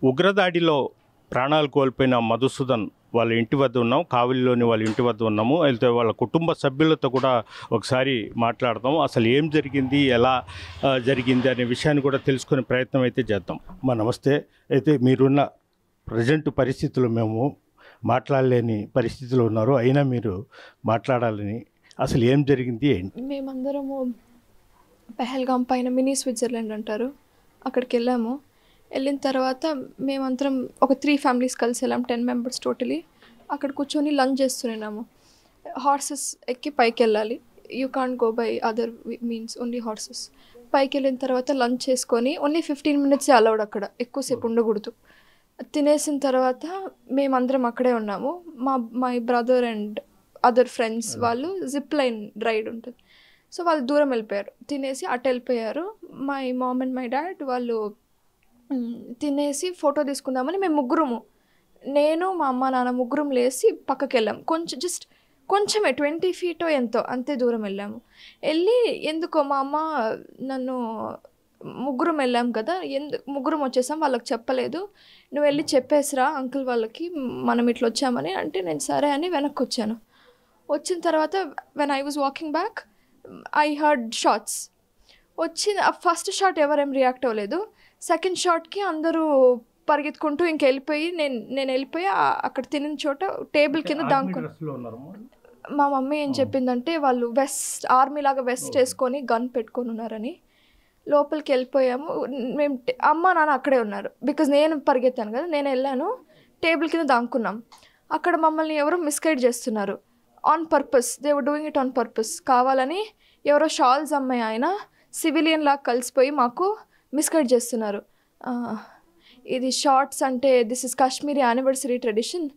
ఉగ్రదాడిలో ప్రాణాలు కోల్పోయిన మధుసూదన్ వాళ్ళ ఇంటి వద్ద ఉన్నాం. కావలిలోని వాళ్ళ ఇంటి వద్ద ఉన్నాము. అయితే వాళ్ళ కుటుంబ సభ్యులతో కూడా ఒకసారి మాట్లాడదాం. అసలు ఏం జరిగింది, ఎలా జరిగింది అనే విషయాన్ని కూడా తెలుసుకునే ప్రయత్నం అయితే చేద్దాం. నమస్తే. అయితే మీరున్న ప్రజెంట్ పరిస్థితులు మేము మాట్లాడలేని పరిస్థితులు ఉన్నారు, అయినా మీరు మాట్లాడాలని, అసలు ఏం జరిగింది ఏంటి? మేమందరము పెహల్గాం పైన మినీ స్విట్జర్లాండ్ అంటారు, అక్కడికి వెళ్ళాము. వెళ్ళిన తర్వాత మేమందరం ఒక 3 ఫ్యామిలీస్ కలిసి వెళ్ళాము, 10 మెంబర్స్ టోటలీ. అక్కడ కూర్చొని లంచ్ చేస్తున్నాము. హార్సెస్ ఎక్కి పైకి వెళ్ళాలి, you can't go by other means, only horses. పైకి వెళ్ళిన తర్వాత లంచ్ చేసుకొని ఓన్లీ 15 మినిట్సే అలౌడ్, అక్కడ ఎక్కువసేపు ఉండకూడదు. తినేసిన తర్వాత మేమందరం అక్కడే ఉన్నాము. My brother and other friends వాళ్ళు జిప్ లైన్ రైడ్ ఉంటుంది, సో వాళ్ళు దూరం వెళ్ళిపోయారు. తినేసి అటు వెళ్ళిపోయారు. My mom and my dad వాళ్ళు తినేసి ఫోటో తీసుకుందామని మేము ముగ్గురము, నేను మా అమ్మ నాన్న ముగ్గురం లేచి పక్కకి వెళ్ళాము. జస్ట్ కొంచెమే 20 feet ఎంతో అంతే దూరం వెళ్ళాము. వెళ్ళి ఎందుకో మా అమ్మ నన్ను, ముగ్గురం వెళ్ళాం కదా, ముగ్గురం వచ్చేసాం, వాళ్ళకి చెప్పలేదు, నువ్వు వెళ్ళి చెప్పేసిరా అంకుల్ వాళ్ళకి మనం ఇట్లా వచ్చామని అంటే, నేను సరే అని వెనక్కి వచ్చాను. వచ్చిన తర్వాత when I was walking back I heard shots. First shot ఎవరేం రియాక్ట్ అవ్వలేదు. సెకండ్ షాట్కి అందరూ పరిగెత్తుకుంటూ వెళ్ళిపోయి నేను వెళ్ళిపోయి అక్కడ తినిన చోట టేబుల్ కింద దాంకుని. మా మమ్మీ ఏం చెప్పిందంటే వాళ్ళు ఆర్మీ లాగా వెస్ట్ వేసుకొని గన్ పెట్టుకొని ఉన్నారని. లోపలికి వెళ్ళిపోయాము మేము. అమ్మ నాన్న అక్కడే ఉన్నారు, బికాజ్ నేను పరిగెత్తాను కదా, నేను వెళ్ళాను. టేబుల్ కింద దాంకున్నాం. అక్కడ మమ్మల్ని ఎవరో మిస్గైడ్ చేస్తున్నారు on purpose. They were doing it on purpose. కావాలని ఎవరో షాల్స్ అమ్మాయి ఆయన సివిలియన్ లాగా కలిసిపోయి మాకు మిస్గైడ్ చేస్తున్నారు. ఇది షార్ట్స్ అంటే this is Kashmiri anniversary tradition,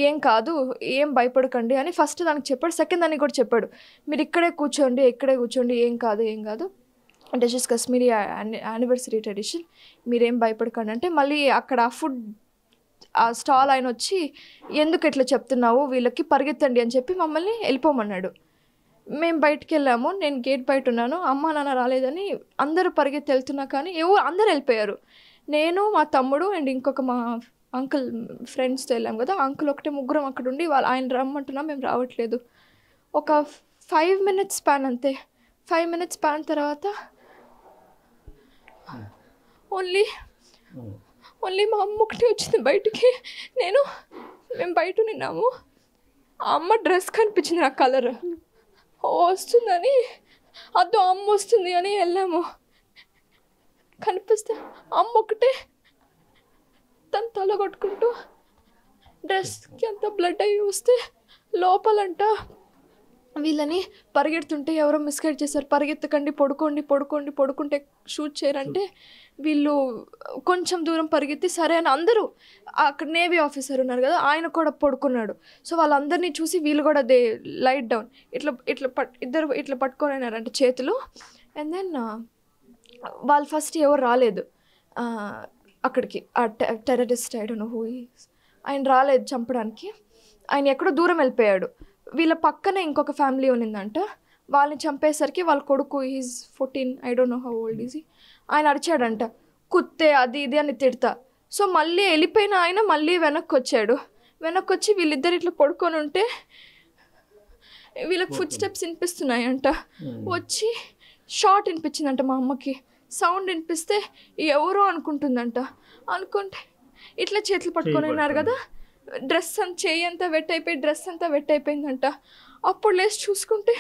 ఏం కాదు, ఏం భయపడకండి అని ఫస్ట్ దానికి చెప్పాడు. సెకండ్ దానికి కూడా చెప్పాడు, మీరు ఇక్కడే కూర్చోండి, ఏం కాదు this is Kashmiri anniversary tradition, మీరేం భయపడకండి అంటే, మళ్ళీ అక్కడ ఆ స్టాల్ ఆయన వచ్చి ఎందుకు ఇట్లా చెప్తున్నావు వీళ్ళకి, పరిగెత్తండి అని చెప్పి మమ్మల్ని వెళ్ళిపోమన్నాడు. మేము బయటికి వెళ్ళాము, నేను గేట్ బయట ఉన్నాను, అమ్మ నాన్న రాలేదని అందరూ పరిగెత్తి వెళ్తున్నా కానీ అందరూ వెళ్ళిపోయారు. నేను మా తమ్ముడు అండ్ ఇంకొక మా అంకుల్ ఫ్రెండ్స్తో వెళ్ళాం కదా, అంకుల్ ఒకటే ముగ్గురం అక్కడ ఉండి ఆయన రమ్మంటున్నా మేము రావట్లేదు. ఒక 5 minutes స్పాన్ అంతే. 5 minutes స్పాన్ తర్వాత ఓన్లీ మా అమ్మ ఒకటి వచ్చింది బయటికి. మేము బయట నిన్నాము, ఆ అమ్మ డ్రెస్ కనిపించింది నాకు, కలర్ వస్తుందని, అదో అమ్మ వస్తుంది అని వెళ్ళాము. కనిపిస్తే అమ్మ ఒకటే తను తల కొట్టుకుంటూ డ్రెస్కి అంత బ్లడ్ అయ్యి వస్తే లోపలంట వీళ్ళని పరిగెడుతుంటే ఎవరో మిస్గైడ్ చేశారు, పరిగెత్తకండి, పడుకుంటే షూట్ చేయరంటే వీళ్ళు కొంచెం దూరం పరిగెత్తి సరే అని అందరూ, అక్కడ నేవీ ఆఫీసర్ ఉన్నారు కదా ఆయన కూడా పడుకున్నాడు. సో వాళ్ళందరినీ చూసి వీళ్ళు కూడా దే లైట్ డౌన్, ఇద్దరు ఇట్లా పట్టుకొనినారంటే చేతులు. అండ్ దెన్ వాళ్ళు ఫస్ట్ ఎవరు రాలేదు అక్కడికి, ఆ terrorist I don't know who is, ఆయన రాలేదు చంపడానికి, ఆయన ఎక్కడో దూరం వెళ్ళిపోయాడు. వీళ్ళ పక్కనే ఇంకొక ఫ్యామిలీ ఉన్నిందంట, వాళ్ళని చంపేసరికి వాళ్ళ కొడుకు is 14, I don't know how old is, ఆయన అరిచాడంట కుత్తే అది ఇది అని తిడతా. సో మళ్ళీ వెళ్ళిపోయిన ఆయన మళ్ళీ వెనక్కి వచ్చి వీళ్ళిద్దరు ఇట్లా పడుకొని ఉంటే వీళ్ళకి ఫుడ్ స్టెప్స్ వినిపిస్తున్నాయంట. వచ్చి షార్ట్ వినిపించిందంట మా అమ్మకి, సౌండ్ వినిపిస్తే ఎవరో అనుకుంటే ఇట్లా చేతులు పట్టుకొని ఉన్నారు కదా, చెయ్యి అంతా వెట్ అయిపోయి డ్రెస్ అంతా వెట్ అయిపోయిందంట. అప్పుడు లేచి చూసుకుంటే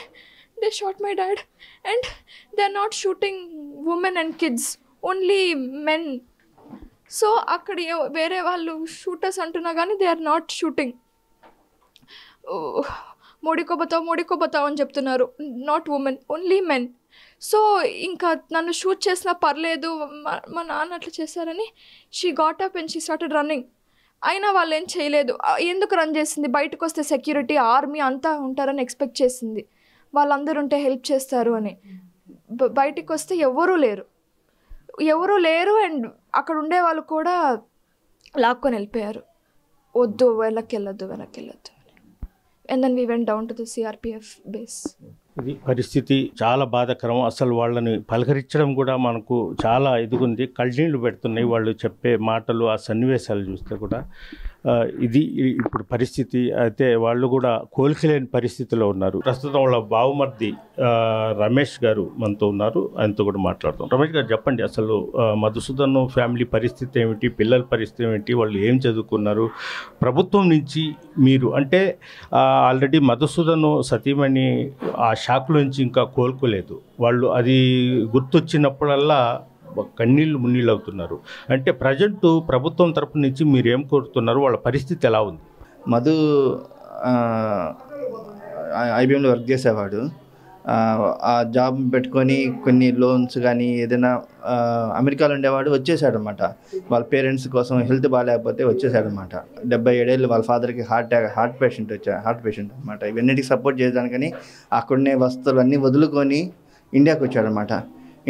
they shot my dad and they are not shooting women and kids, only men. So అక్కడ వేరే వాళ్ళు షూటర్స్ అంటున్నా కానీ దే ఆర్ నాట్ షూటింగ్. మోడీకోబతావు అని చెప్తున్నారు, not women, only men. So ఇంకా నన్ను షూట్ చేసినా పర్లేదు, మా నాన్న అట్లా చేశారని she got up and she started running. అయినా వాళ్ళు ఏం చేయలేదు. ఎందుకు రన్ చేసింది, బయటకు వస్తే సెక్యూరిటీ ఆర్మీ అంతా ఉంటారని ఎక్స్పెక్ట్ చేసింది, వాళ్ళందరూ ఉంటే హెల్ప్ చేస్తారు అని. బయటికి వస్తే ఎవరూ లేరు అండ్ అక్కడ ఉండే వాళ్ళు కూడా లాక్కొని వెళ్ళిపోయారు, వద్దు వెనక్కి వెళ్ళొద్దు. And then we went down to the CRPF base. ఇది పరిస్థితి చాలా బాధాకరం. అసలు వాళ్ళని పలకరించడం కూడా మనకు చాలా ఇదిగుంది. కళ్ళనీళ్ళు పెడుతున్నాయి వాళ్ళు చెప్పే మాటలు, ఆ సన్నివేశాలు చూస్తే కూడా. ఇది ఇప్పుడు పరిస్థితి. అయితే వాళ్ళు కూడా కోలుకోలేని పరిస్థితిలో ఉన్నారు. ప్రస్తుతం వాళ్ళ బావమర్ది రమేష్ గారు మనతో ఉన్నారు. ఆయనతో కూడా మాట్లాడతాం. రమేష్ గారు చెప్పండి, అసలు మధుసూదన్ ఫ్యామిలీ పరిస్థితి ఏమిటి, పిల్లల పరిస్థితి ఏమిటి, వాళ్ళు ఏం చదువుకున్నారు, ప్రభుత్వం నుంచి మీరు అంటే ఆల్రెడీ మధుసూదన్ సతీమణి ఆ షాక్ నుంచి ఇంకా కోలుకోలేదు. వాళ్ళు అది గుర్తొచ్చినప్పుడల్లా కన్నీళ్ళు మున్నీళ్ళు అవుతున్నారు. అంటే ప్రజెంట్ ప్రభుత్వం తరపు నుంచి మీరు ఏం కోరుతున్నారు, వాళ్ళ పరిస్థితి ఎలా ఉంది? మధు ఐబీఎంలో వర్క్ చేసేవాడు. ఆ జాబ్ పెట్టుకొని కొన్ని లోన్స్ కానీ ఏదైనా అమెరికాలో ఉండేవాడు, వచ్చేసాడనమాట. వాళ్ళ పేరెంట్స్ కోసం హెల్త్ బాగాలేకపోతే వచ్చేసాడనమాట. 77 ఏళ్ళు వాళ్ళ ఫాదర్కి హార్ట్ పేషెంట్ అనమాట. ఇవన్నిటికి సపోర్ట్ చేయడానికని అక్కడనే వస్తువులు అన్నీ వదులుకొని ఇండియాకి వచ్చాడనమాట.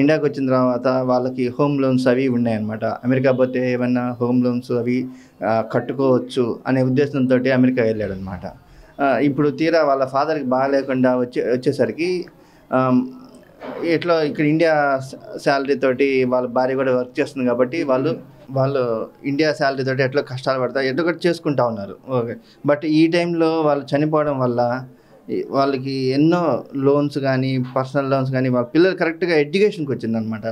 ఇండియాకి వచ్చిన తర్వాత వాళ్ళకి హోమ్ లోన్స్ అవి ఉన్నాయన్నమాట. అమెరికా పోతే ఏమన్నా హోమ్ లోన్స్ అవి కట్టుకోవచ్చు అనే ఉద్దేశంతో అమెరికా వెళ్ళాడనమాట. ఇప్పుడు తీరా వాళ్ళ ఫాదర్కి బాగాలేకుండా వచ్చేసరికి ఎట్లా ఇక్కడ ఇండియా శాలరీ తోటి వాళ్ళ భార్య కూడా వర్క్ చేస్తుంది కాబట్టి వాళ్ళు ఇండియా శాలరీ తోటి ఎట్లా కష్టాలు పడతారు, ఎట్లా కూడా చేసుకుంటా ఉన్నారు. ఓకే, బట్ ఈ టైంలో వాళ్ళు చనిపోవడం వల్ల వాళ్ళకి ఎన్నో లోన్స్ కానీ పర్సనల్ లోన్స్ కానీ వాళ్ళ పిల్లలు కరెక్ట్గా ఎడ్యుకేషన్కి వచ్చిందనమాట.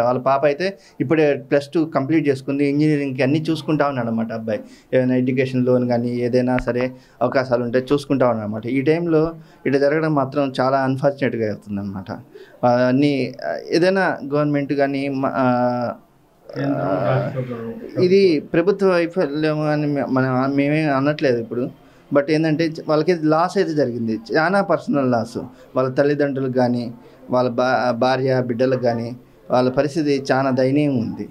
వాళ్ళ పాప అయితే ఇప్పుడే +2 కంప్లీట్ చేసుకుంది, ఇంజనీరింగ్కి అన్నీ చూసుకుంటా ఉన్నాడు అనమాట. అబ్బాయి ఏదైనా ఎడ్యుకేషన్ లోన్ కానీ ఏదైనా సరే అవకాశాలు ఉంటే చూసుకుంటా ఉన్నాడు అనమాట. ఈ టైంలో ఇట్లా జరగడం మాత్రం చాలా అన్ఫార్చునేట్గా అవుతుందన్నమాట. అన్నీ ఏదైనా గవర్నమెంట్ కానీ ఇది ప్రభుత్వ వైఫల్యం అని మేమే అనట్లేదు ఇప్పుడు. బట్ ఏంటంటే వాళ్ళకి లాస్ అయితే జరిగింది, చాలా పర్సనల్ లాస్. వాళ్ళ తల్లిదండ్రులకు కానీ వాళ్ళ భార్య బిడ్డలకు కానీ వాళ్ళ పరిస్థితి చాలా దయనీయంగా ఉంది.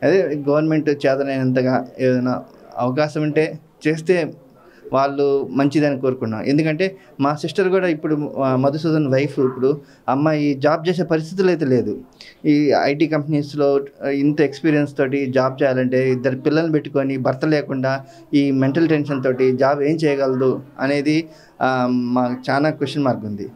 అదే గవర్నమెంట్ చేతనైనంతగా ఏదైనా అవకాశం ఉంటే చేస్తే వాళ్ళు మంచిదని కోరుకున్నాం. ఎందుకంటే మా సిస్టర్ కూడా ఇప్పుడు మధుసూదన్ వైఫ్ ఇప్పుడు అమ్మాయి జాబ్ చేసే పరిస్థితులు అయితే లేదు. ఈ ఐటీ కంపెనీస్లో ఇంత ఎక్స్పీరియన్స్ తోటి జాబ్ చేయాలంటే 2 పిల్లల్ని పెట్టుకొని భర్త లేకుండా ఈ మెంటల్ టెన్షన్ తోటి జాబ్ ఏం చేయగలదు అనేది మాకు చాలా క్వశ్చన్ మార్క్ ఉంది.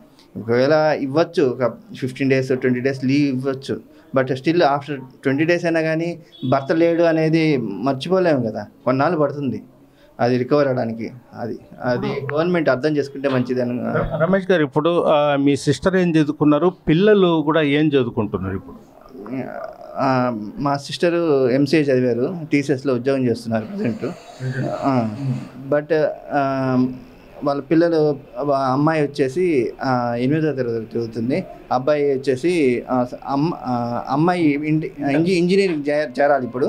ఒకవేళ ఇవ్వచ్చు, ఒక 15 days 20 days లీవ్ ఇవ్వచ్చు. బట్ స్టిల్ ఆఫ్టర్ 20 days అయినా కానీ భర్త లేడు అనేది మర్చిపోలేము కదా, కొన్నాళ్ళు పడుతుంది అది రికవర్ అవడానికి. అది గవర్నమెంట్ అర్థం చేసుకుంటే మంచిదని. రమేష్ గారు, ఇప్పుడు మీ సిస్టర్ ఏం చదువుకున్నారు, పిల్లలు కూడా ఏం చదువుకుంటున్నారు ఇప్పుడు? మా సిస్టరు MCA చదివారు, TCSలో ఉద్యోగం చేస్తున్నారు ప్రజెంట్. బట్ వాళ్ళ పిల్లలు, అమ్మాయి వచ్చేసి 8వ తరగతి చదువుతుంది, అబ్బాయి వచ్చేసి అమ్మాయి ఇంజనీరింగ్ చేరాలి ఇప్పుడు,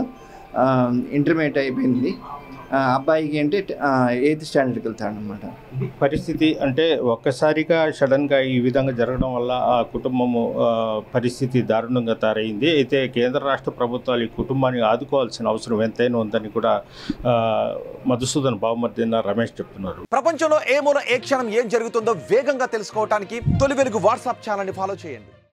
ఇంటర్మీడియట్ అయిపోయింది. అబ్బాయికి అంటే 8th స్టాండర్డ్కి వెళ్తాడు అనమాట. పరిస్థితి అంటే ఒక్కసారిగా సడన్గా ఈ విధంగా జరగడం వల్ల ఆ కుటుంబము పరిస్థితి దారుణంగా తయారైంది. అయితే కేంద్ర రాష్ట్ర ప్రభుత్వాలు ఈ కుటుంబాన్ని ఆదుకోవాల్సిన అవసరం ఎంతైనా ఉందని కూడా మధుసూదన్ బావమర్ది రమేష్ చెప్తున్నారు. ప్రపంచంలో ఏ మూల ఏ క్షణం ఏం జరుగుతుందో వేగంగా తెలుసుకోవడానికి తొలి వెలుగు వాట్సాప్ ఛానల్ని ఫాలో చేయండి.